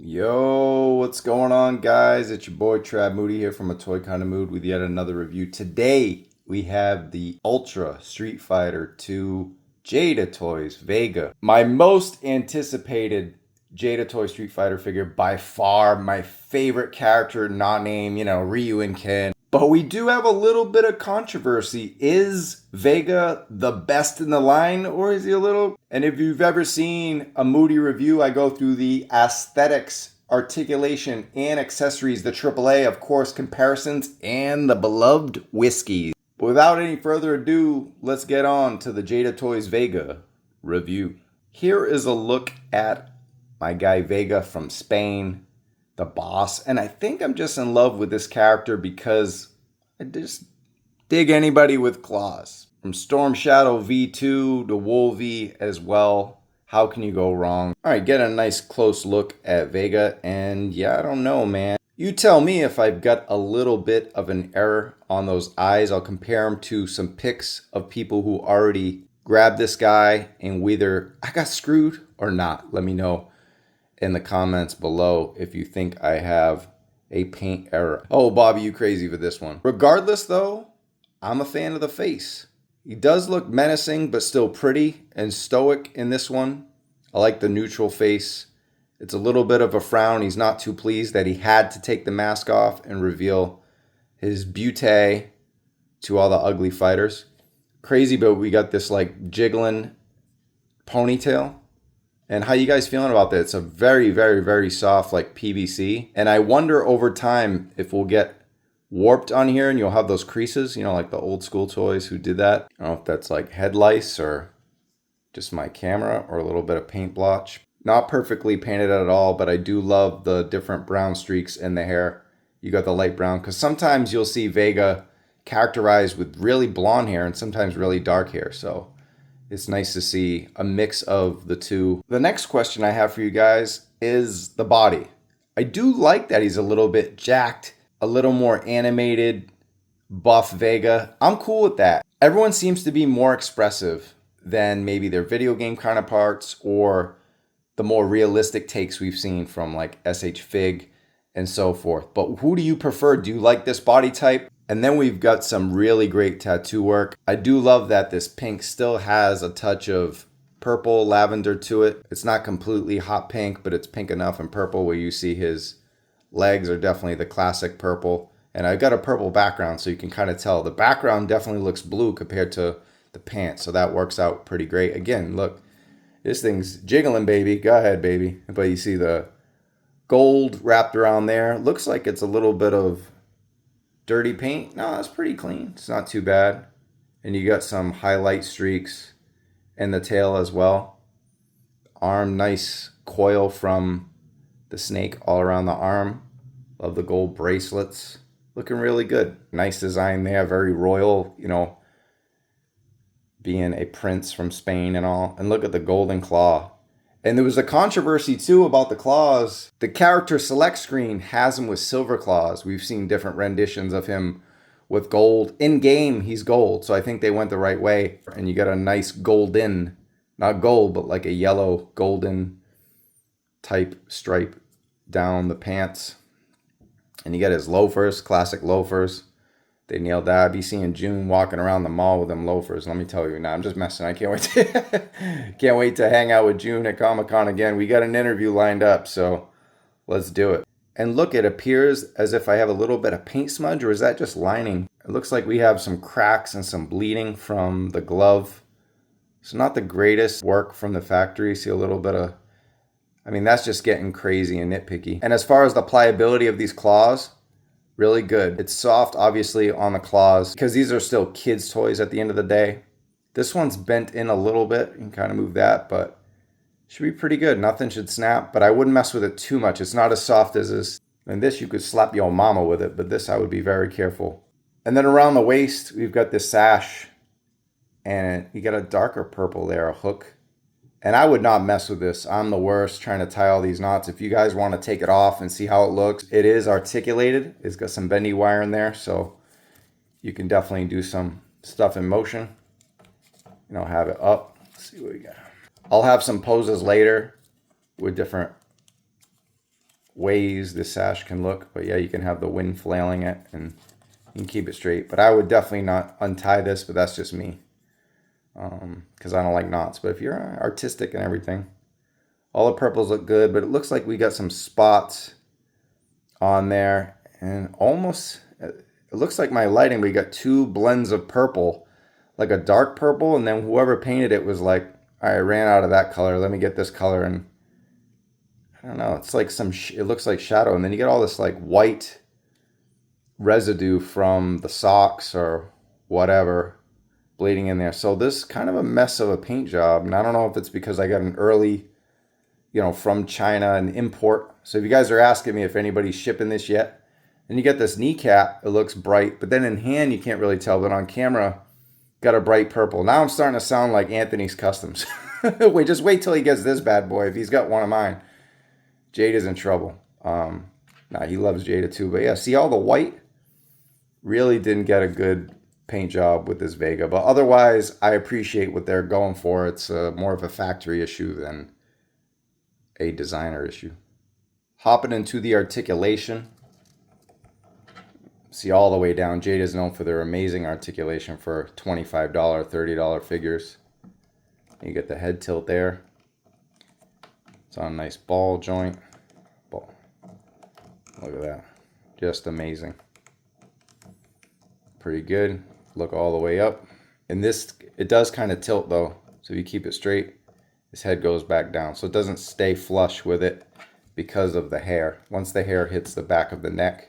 Yo, what's going on, guys? It's your boy Trab Moody here from A Toy Kind of Mood with yet another review. Today we have the Ultra Street Fighter 2 Jada Toys Vega. My most anticipated Jada Toy Street Fighter figure by far. My favorite character, not named, Ryu and Ken. But we do have a little bit of controversy. Is Vega the best in the line, or is he a little... And if you've ever seen a Moody review, I go through the aesthetics, articulation, and accessories, the AAA, of course, comparisons, and the beloved whiskeys. But without any further ado, let's get on to the Jada Toys Vega review. Here is a look at my guy Vega from Spain, the boss. And I think I'm just in love with this character because I just dig anybody with claws. From Storm Shadow V2 to Wolvie as well. How can you go wrong? All right, get a nice close look at Vega. And yeah, I don't know, man. You tell me if I've got a little bit of an error on those eyes. I'll compare them to some pics of people who already grabbed this guy and whether I got screwed or not. Let me know in the comments below if you think I have a paint error. Oh, Bobby, you crazy for this one. Regardless, though, I'm a fan of the face. He does look menacing, but still pretty and stoic in this one. I like the neutral face. It's a little bit of a frown. He's not too pleased that he had to take the mask off and reveal his beauty to all the ugly fighters. Crazy, but we got this like jiggling ponytail. And how you guys feeling about that? It's a very, very, very soft like PVC. And I wonder over time if we'll get warped on here and you'll have those creases, like the old school toys who did that. I don't know if that's like head lice or just my camera or a little bit of paint blotch. Not perfectly painted at all, but I do love the different brown streaks in the hair. You got the light brown, because sometimes you'll see Vega characterized with really blonde hair and sometimes really dark hair. So it's nice to see a mix of the two. The next question I have for you guys is the body. I do like that he's a little bit jacked, a little more animated, buff Vega. I'm cool with that. Everyone seems to be more expressive than maybe their video game counterparts or the more realistic takes we've seen from like SH Fig and so forth. But who do you prefer? Do you like this body type? And then we've got some really great tattoo work. I do love that this pink still has a touch of purple lavender to it. It's not completely hot pink, but it's pink enough and purple where you see his legs are definitely the classic purple. And I've got a purple background, so you can kind of tell. The background definitely looks blue compared to the pants, so that works out pretty great. Again, look, this thing's jiggling, baby. Go ahead, baby. But you see the gold wrapped around there. Looks like it's a little bit of dirty paint. No, it's pretty clean. It's not too bad. And you got some highlight streaks in the tail as well. Arm, nice coil from the snake all around the arm. Love the gold bracelets. Looking really good. Nice design there. Very royal, being a prince from Spain and all. And look at the golden claw. And there was a controversy too about the claws. The character select screen has him with silver claws. We've seen different renditions of him with gold. In game, he's gold. So I think they went the right way. And you got a nice golden, not gold, but like a yellow golden type stripe down the pants. And you got his loafers, classic loafers. They nailed that. I'd be seeing June walking around the mall with them loafers. Let me tell you, now I'm just messing. I can't wait to can't wait to hang out with June at Comic-Con again. We got an interview lined up, so let's do it. And look, it appears as if I have a little bit of paint smudge, or is that just lining? It looks like we have some cracks and some bleeding from the glove. It's not the greatest work from the factory. See a little bit of, that's just getting crazy and nitpicky. And as far as the pliability of these claws, really good. It's soft, obviously, on the claws because these are still kids' toys at the end of the day. This one's bent in a little bit. You can kind of move that, but should be pretty good. Nothing should snap, but I wouldn't mess with it too much. It's not as soft as this. And this, you could slap your mama with it, but this, I would be very careful. And then around the waist, we've got this sash, and you got a darker purple there, a hook. And I would not mess with this. I'm the worst trying to tie all these knots. If you guys want to take it off and see how it looks, it is articulated. It's got some bendy wire in there, so you can definitely do some stuff in motion. Have it up. Let's see what we got. I'll have some poses later with different ways the sash can look. But yeah, you can have the wind flailing it and you can keep it straight. But I would definitely not untie this, but that's just me. Because I don't like knots. But if you're artistic and everything, all the purples look good, but it looks like we got some spots on there. And almost, it looks like my lighting, we got two blends of purple, like a dark purple, and then whoever painted it was like, all right, I ran out of that color, let me get this color. And I don't know, it's like it looks like shadow. And then you get all this like white residue from the socks or whatever bleeding in there. So this is kind of a mess of a paint job. And I don't know if it's because I got an early, from China, an import. So if you guys are asking me if anybody's shipping this yet, and you get this kneecap, it looks bright, but then in hand you can't really tell, but on camera got a bright purple. Now I'm starting to sound like Anthony's Customs. Just wait till he gets this bad boy. If he's got one of mine, Jada's in trouble. Nah, he loves Jada too. But yeah, see all the white? Really didn't get a good paint job with this Vega. But otherwise, I appreciate what they're going for. It's more of a factory issue than a designer issue. Hopping into the articulation. See all the way down. Jada's known for their amazing articulation for $25, $30 figures. You get the head tilt there. It's on a nice ball joint. Look at that. Just amazing. Pretty good. Look all the way up. And this, it does kind of tilt though. So if you keep it straight, his head goes back down. So it doesn't stay flush with it because of the hair. Once the hair hits the back of the neck,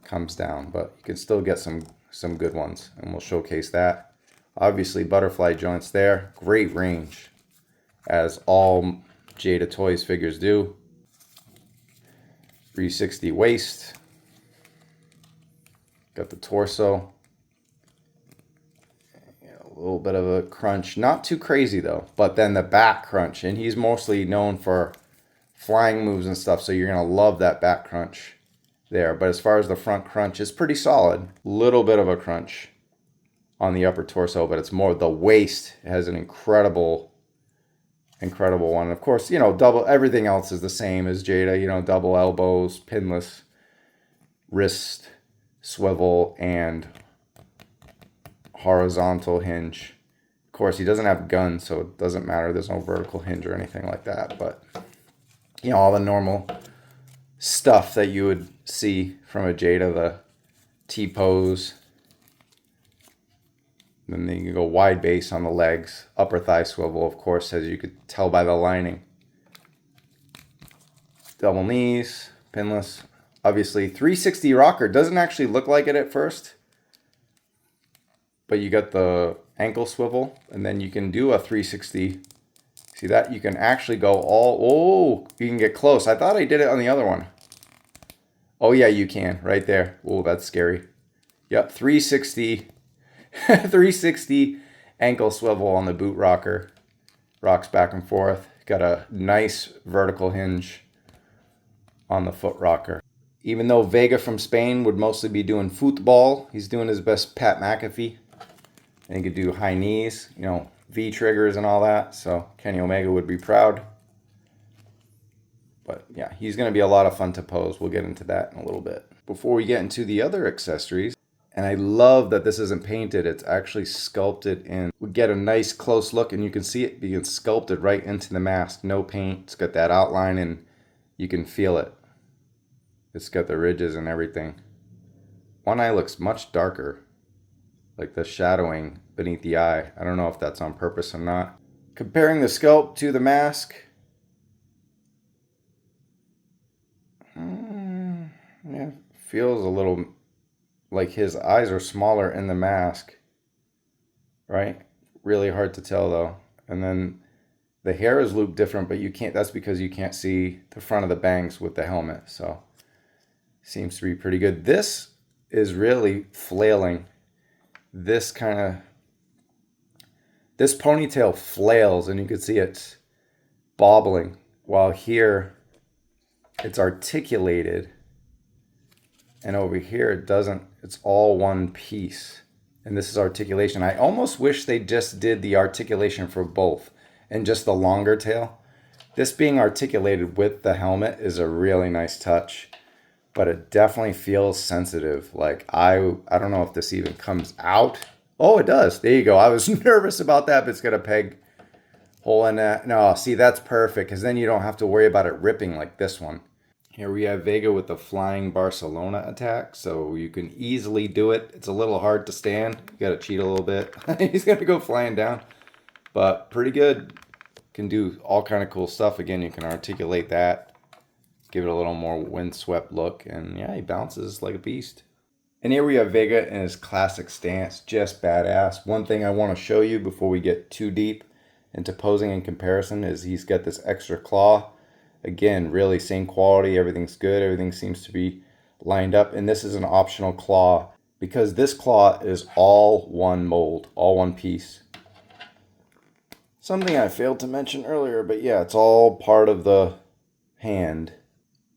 comes down, but you can still get some good ones, and we'll showcase that. Obviously butterfly joints there, great range, as all Jada Toys figures do. 360 waist, got the torso, a little bit of a crunch, not too crazy though, but then the back crunch, and he's mostly known for flying moves and stuff, so you're gonna love that back crunch there. But as far as the front crunch, it's pretty solid. Little bit of a crunch on the upper torso, but it's more the waist. It has an incredible one. Of course, double, everything else is the same as Jada, double elbows, pinless, wrist, swivel, and horizontal hinge. Of course, he doesn't have guns, so it doesn't matter. There's no vertical hinge or anything like that, but all the normal stuff that you would see from a Jada, the T-pose. Then you can go wide base on the legs, upper thigh swivel, of course, as you could tell by the lining. Double knees, pinless. Obviously, 360 rocker. Doesn't actually look like it at first, but you got the ankle swivel, and then you can do a 360. See that? You can actually go you can get close. I thought I did it on the other one. Oh yeah, you can, right there. Oh, that's scary. Yep, 360, 360 ankle swivel on the boot rocker. Rocks back and forth. Got a nice vertical hinge on the foot rocker. Even though Vega from Spain would mostly be doing football, he's doing his best Pat McAfee. And he could do high knees, V triggers and all that. So Kenny Omega would be proud. But yeah, he's going to be a lot of fun to pose. We'll get into that in a little bit. Before we get into the other accessories, and I love that this isn't painted, it's actually sculpted in. We get a nice close look, and you can see it being sculpted right into the mask. No paint. It's got that outline, and you can feel it. It's got the ridges and everything. One eye looks much darker, like the shadowing beneath the eye. I don't know if that's on purpose or not. Comparing the sculpt to the mask, yeah, feels a little like his eyes are smaller in the mask, right? Really hard to tell though. And then the hair is looped different, but you can't, that's because you can't see the front of the bangs with the helmet. So seems to be pretty good. This is really flailing. This ponytail flails, and you can see it's bobbling, while here it's articulated, and over here it doesn't. It's all one piece, and this is articulation. I almost wish they just did the articulation for both and just the longer tail, This being articulated with the helmet is a really nice touch, but it definitely feels sensitive. Like I don't know if this even comes out. Oh, it does. There you go. I was nervous about that, but it's got a peg hole in that. No, see, that's perfect because then you don't have to worry about it ripping like this one. Here we have Vega with the flying Barcelona attack, so you can easily do it. It's a little hard to stand. You got to cheat a little bit. He's going to go flying down, but pretty good. Can do all kind of cool stuff. Again, you can articulate that, give it a little more windswept look, and yeah, he bounces like a beast. And here we have Vega in his classic stance, just badass. One thing I want to show you before we get too deep into posing and comparison is he's got this extra claw. Again, really same quality, everything's good, everything seems to be lined up, and this is an optional claw because this claw is all one mold, all one piece. Something I failed to mention earlier, but yeah, it's all part of the hand.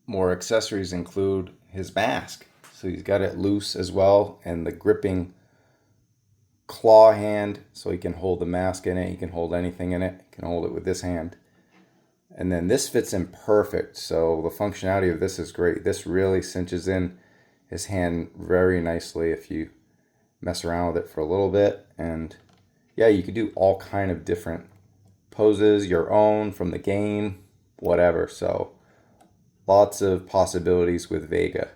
More accessories include his mask. So he's got it loose as well, and the gripping claw hand, so he can hold the mask in it, he can hold anything in it, he can hold it with this hand. And then this fits in perfect, so the functionality of this is great. This really cinches in his hand very nicely if you mess around with it for a little bit. And yeah, you could do all kind of different poses, your own, from the game, whatever. So lots of possibilities with Vega.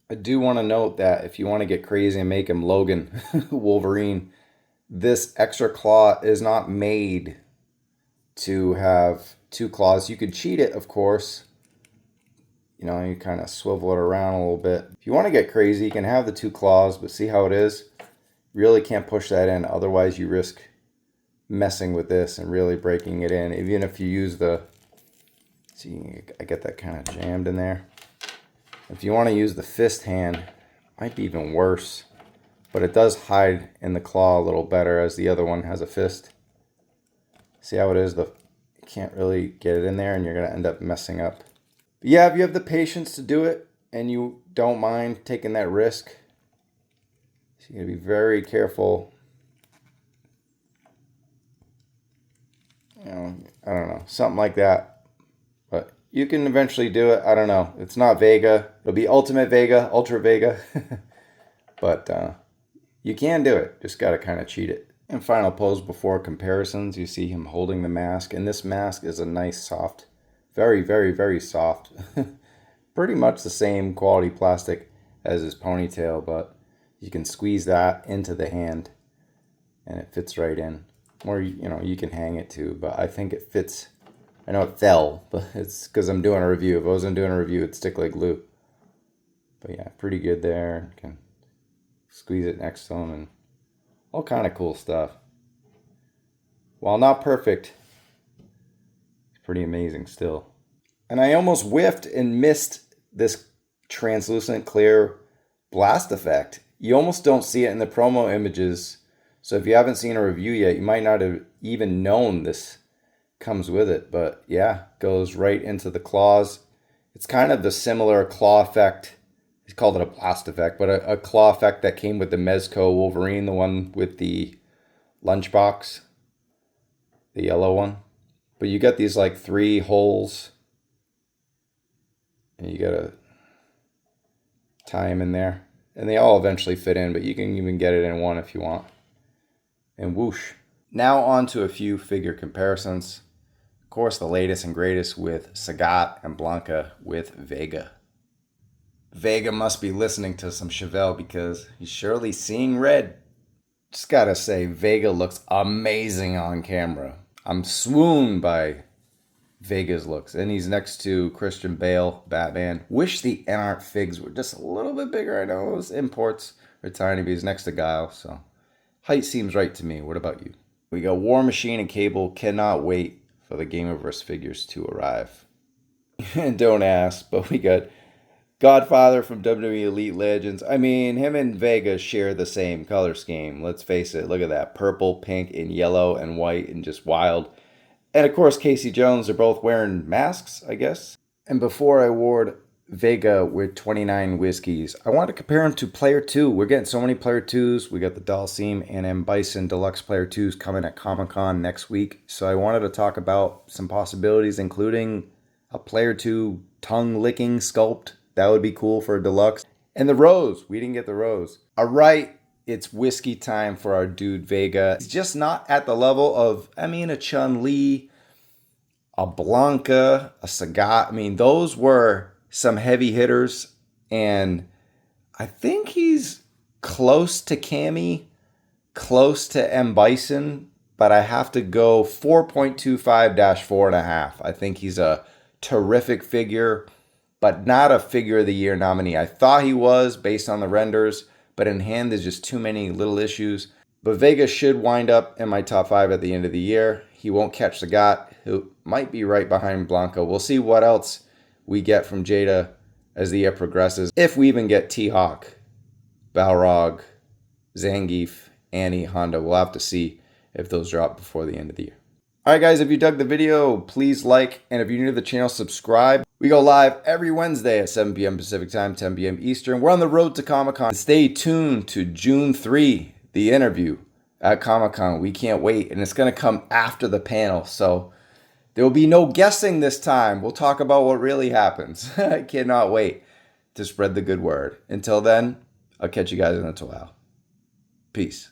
I do want to note that if you want to get crazy and make him Logan Wolverine, this extra claw is not made to have two claws. You could cheat it, of course. You know, you kind of swivel it around a little bit. If you want to get crazy, you can have the two claws, but see how it is? Really can't push that in, otherwise you risk messing with this and really breaking it in. Even if you use the, see, I get that kind of jammed in there. If you want to use the fist hand, it might be even worse, but it does hide in the claw a little better as the other one has a fist. See how it is? You can't really get it in there and you're going to end up messing up. But yeah, if you have the patience to do it and you don't mind taking that risk, so you got to be very careful. You know, I don't know, something like that. But you can eventually do it. I don't know. It's not Vega. It'll be Ultimate Vega, Ultra Vega. But you can do it. Just got to kind of cheat it. And final pose before comparisons, you see him holding the mask. And this mask is a nice soft, very, very, very soft. Pretty much the same quality plastic as his ponytail, but you can squeeze that into the hand and it fits right in. Or, you know, you can hang it too, but I think it fits. I know it fell, but it's because I'm doing a review. If I wasn't doing a review, it'd stick like glue. But yeah, pretty good there. You can squeeze it next to him and all kind of cool stuff. While not perfect, it's pretty amazing still. And I almost whiffed and missed this translucent clear blast effect. You almost don't see it in the promo images. So if you haven't seen a review yet, you might not have even known this comes with it. But yeah, goes right into the claws. It's kind of the similar claw effect. He called it a blast effect, but a claw effect that came with the Mezco Wolverine, the one with the lunchbox, the yellow one. But you got these like 3 holes, and you gotta tie them in there. And they all eventually fit in, but you can even get it in one if you want. And whoosh. Now on to a few figure comparisons. Of course, the latest and greatest with Sagat and Blanca with Vega. Vega must be listening to some Chevelle because he's surely seeing red. Just gotta say, Vega looks amazing on camera. I'm swooned by Vega's looks. And he's next to Christian Bale, Batman. Wish the NART figs were just a little bit bigger. I know those imports are tiny, but he's next to Guile, so height seems right to me. What about you? We got War Machine and Cable. Cannot wait for the Gamerverse figures to arrive. And don't ask, but we got Godfather from WWE Elite Legends. I mean, him and Vega share the same color scheme. Let's face it. Look at that. Purple, pink, and yellow, and white, and just wild. And of course, Casey Jones are both wearing masks, I guess. And before I award Vega with 29 whiskeys. I want to compare them to Player 2. We're getting so many Player 2s. We got the Dalsim and M. Bison Deluxe Player 2s coming at Comic-Con next week. So I wanted to talk about some possibilities, including a Player 2 tongue-licking sculpt. That would be cool for a deluxe. And the rose. We didn't get the rose. All right, it's whiskey time for our dude Vega. He's just not at the level of, a Chun-Li, a Blanca, a Sagat. Those were some heavy hitters, and I think he's close to Cammy, close to M. Bison, but I have to go 4.25-4.5. I think he's a terrific figure, but not a figure of the year nominee. I thought he was based on the renders, but in hand there's just too many little issues. But Vega should wind up in my top 5 at the end of the year. He won't catch Sagat, who might be right behind Blanca. We'll see what else we get from Jada as the year progresses. If we even get T-Hawk, Balrog, Zangief, Annie, Honda. We'll have to see if those drop before the end of the year. Alright guys, if you dug the video, please like, and if you're new to the channel, subscribe. We go live every Wednesday at 7 p.m. Pacific Time, 10 p.m. Eastern. We're on the road to Comic-Con. Stay tuned to June 3, the interview at Comic-Con. We can't wait, and it's going to come after the panel, so there will be no guessing this time. We'll talk about what really happens. I cannot wait to spread the good word. Until then, I'll catch you guys in a while. Peace.